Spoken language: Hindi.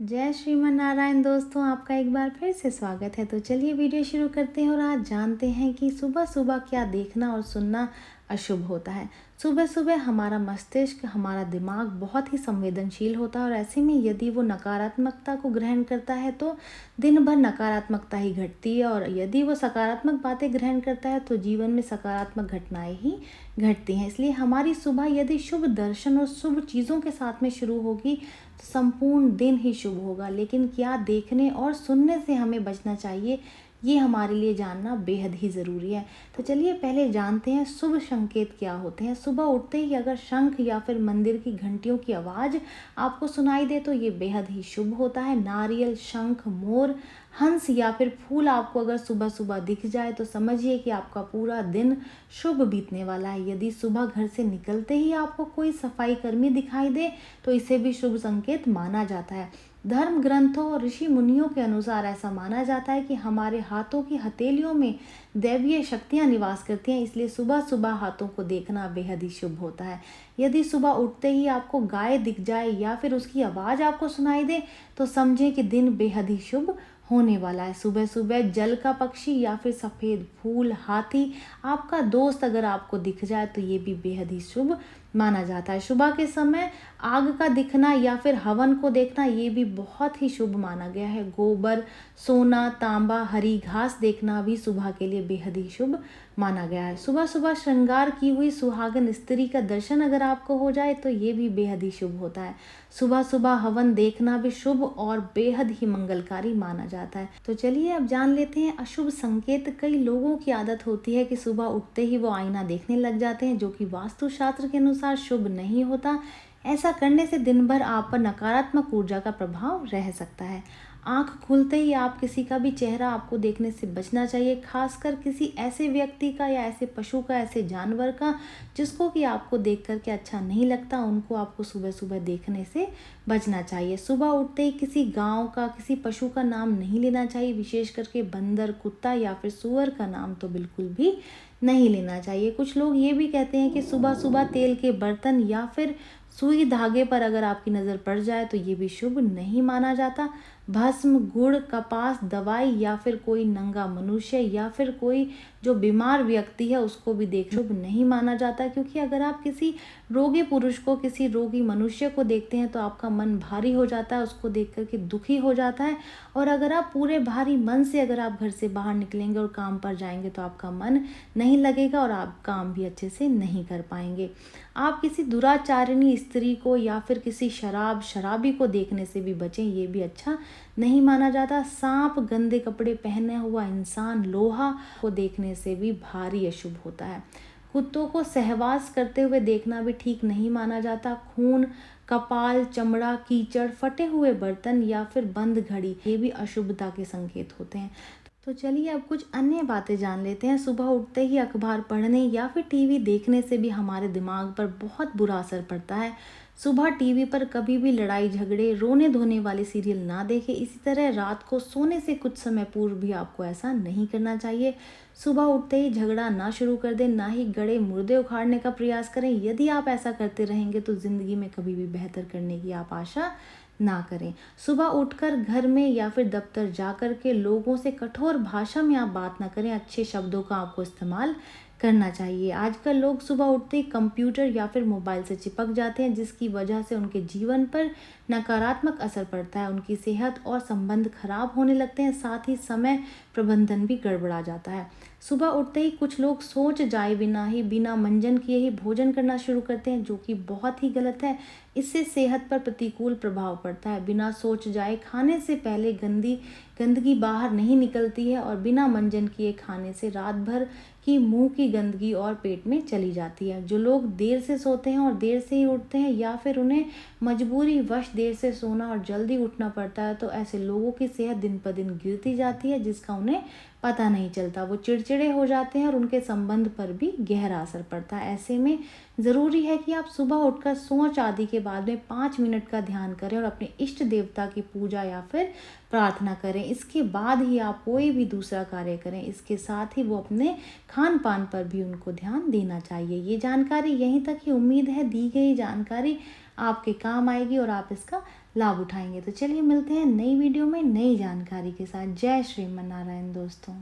जय श्रीमन नारायण दोस्तों, आपका एक बार फिर से स्वागत है। तो चलिए वीडियो शुरू करते हैं और आज जानते हैं कि सुबह सुबह क्या देखना और सुनना अशुभ होता है। सुबह सुबह हमारा मस्तिष्क, हमारा दिमाग बहुत ही संवेदनशील होता है और ऐसे में यदि वो नकारात्मकता को ग्रहण करता है तो दिन भर नकारात्मकता ही घटती है, और यदि वो सकारात्मक बातें ग्रहण करता है तो जीवन में सकारात्मक घटनाएं ही घटती हैं। इसलिए हमारी सुबह यदि शुभ दर्शन और शुभ चीज़ों के साथ में शुरू होगी तो संपूर्ण दिन ही शुभ होगा। लेकिन क्या देखने और सुनने से हमें बचना चाहिए, ये हमारे लिए जानना बेहद ही ज़रूरी है। तो चलिए पहले जानते हैं शुभ संकेत क्या होते हैं। सुबह उठते ही अगर शंख या फिर मंदिर की घंटियों की आवाज़ आपको सुनाई दे तो ये बेहद ही शुभ होता है। नारियल, शंख, मोर, हंस या फिर फूल आपको अगर सुबह सुबह दिख जाए तो समझिए कि आपका पूरा दिन शुभ बीतने वाला है। यदि सुबह घर से निकलते ही आपको कोई सफाई कर्मी दिखाई दे तो इसे भी शुभ संकेत माना जाता है। धर्म ग्रंथों और ऋषि मुनियों के अनुसार ऐसा माना जाता है कि हमारे हाथों की हथेलियों में दैवीय शक्तियां निवास करती हैं, इसलिए सुबह सुबह हाथों को देखना बेहद ही शुभ होता है। यदि सुबह उठते ही आपको गाय दिख जाए या फिर उसकी आवाज़ आपको सुनाई दे तो समझें कि दिन बेहद ही शुभ होने वाला है। सुबह सुबह जल का पक्षी या फिर सफ़ेद फूल, हाथी आपका दोस्त अगर आपको दिख जाए तो ये भी बेहद ही शुभ माना जाता है। सुबह के समय आग का दिखना या फिर हवन को देखना ये भी बहुत ही शुभ माना गया है। गोबर, सोना, तांबा, हरी घास देखना भी सुबह के लिए बेहद ही शुभ माना गया है। सुबह सुबह श्रृंगार की हुई सुहागन स्त्री का दर्शन अगर आपको हो जाए तो ये भी बेहद ही शुभ होता है। सुबह सुबह हवन देखना भी शुभ और बेहद ही मंगलकारी माना जाता है। तो चलिए अब जान लेते हैं अशुभ संकेत। कई लोगों की आदत होती है कि सुबह उठते ही वो आईना देखने लग जाते हैं, जो कि वास्तुशास्त्र के अनुसार शुभ नहीं होता। ऐसा करने से दिन भर आप पर नकारात्मक ऊर्जा का प्रभाव रह सकता है। आंख खुलते ही आप किसी का भी चेहरा आपको देखने से बचना चाहिए, खासकर किसी ऐसे व्यक्ति का या ऐसे पशु का, ऐसे जानवर का जिसको कि आपको देख कर के अच्छा नहीं लगता, उनको आपको सुबह सुबह देखने से बचना चाहिए। सुबह उठते ही किसी गांव का, किसी पशु का नाम नहीं लेना चाहिए, विशेष करके बंदर, कुत्ता या फिर सूअर का नाम तो बिल्कुल भी नहीं लेना चाहिए। कुछ लोग ये भी कहते हैं कि सुबह सुबह तेल के बर्तन या फिर सुई धागे पर अगर आपकी नज़र पड़ जाए तो ये भी शुभ नहीं माना जाता। भस्म, गुड़, कपास, दवाई या फिर कोई नंगा मनुष्य या फिर कोई जो बीमार व्यक्ति है उसको भी देख शुभ नहीं माना जाता, क्योंकि अगर आप किसी रोगी पुरुष को, किसी रोगी मनुष्य को देखते हैं तो आपका मन भारी हो जाता है, उसको देख कर के दुखी हो जाता है। और अगर आप पूरे भारी मन से अगर आप घर से बाहर निकलेंगे और काम पर जाएंगे तो आपका मन नहीं लगेगा और आप काम भी अच्छे से नहीं कर पाएंगे। आप किसी दुराचारिणी स्त्री को या फिर किसी शराबी को देखने से भी बचें, ये भी अच्छा नहीं माना जाता। सांप, गंदे कपड़े पहने हुआ इंसान, लोहा को देखने से भी भारी अशुभ होता है। कुत्तों को सहवास करते हुए देखना भी ठीक नहीं माना जाता। खून, कपाल, चमड़ा, कीचड़, फटे हुए बर्तन या फिर बंद घड़ी ये भी अशुभता के संकेत होते हैं। तो चलिए अब कुछ अन्य बातें जान लेते हैं। सुबह उठते ही अखबार पढ़ने या फिर टीवी देखने से भी हमारे दिमाग पर बहुत बुरा असर पड़ता है। सुबह टीवी पर कभी भी लड़ाई झगड़े, रोने धोने वाली सीरियल ना देखें। इसी तरह रात को सोने से कुछ समय पूर्व भी आपको ऐसा नहीं करना चाहिए। सुबह उठते ही झगड़ा ना शुरू कर दें, ना ही गड़े मुर्दे उखाड़ने का प्रयास करें। यदि आप ऐसा करते रहेंगे तो ज़िंदगी में कभी भी बेहतर करने की आप आशा ना करें। सुबह उठकर घर में या फिर दफ्तर जा कर के लोगों से कठोर भाषा में आप बात ना करें, अच्छे शब्दों का आपको इस्तेमाल करना चाहिए। आजकल लोग सुबह उठते ही कंप्यूटर या फिर मोबाइल से चिपक जाते हैं, जिसकी वजह से उनके जीवन पर नकारात्मक असर पड़ता है। उनकी सेहत और संबंध खराब होने लगते हैं, साथ ही समय प्रबंधन भी गड़बड़ा जाता है। सुबह उठते ही कुछ लोग सोच जाए बिना ही, बिना मंजन किए ही भोजन करना शुरू करते हैं, जो कि बहुत ही गलत है। इससे सेहत पर प्रतिकूल प्रभाव पड़ता है। बिना सोच जाए खाने से पहले गंदगी बाहर नहीं निकलती है और बिना मंजन किए खाने से रात भर की मुंह की गंदगी और पेट में चली जाती है। जो लोग देर से सोते हैं और देर से ही उठते हैं या फिर उन्हें मजबूरी वश देर से सोना और जल्दी उठना पड़ता है तो ऐसे लोगों की सेहत दिन पर दिन गिरती जाती है, जिसका उन्हें पता नहीं चलता। वो चिड़चिड़े हो जाते हैं और उनके संबंध पर भी गहरा असर पड़ता है। ऐसे में ज़रूरी है कि आप सुबह उठकर सोच आदि के बाद में 5 मिनट का ध्यान करें और अपने इष्ट देवता की पूजा या फिर प्रार्थना करें। इसके बाद ही आप कोई भी दूसरा कार्य करें। इसके साथ ही वो अपने खान पान पर भी उनको ध्यान देना चाहिए। ये जानकारी यहीं तक ही। उम्मीद है दी गई जानकारी आपके काम आएगी और आप इसका लाभ उठाएंगे। तो चलिए मिलते हैं नई वीडियो में नई जानकारी के साथ। जय श्रीमन नारायण दोस्तों।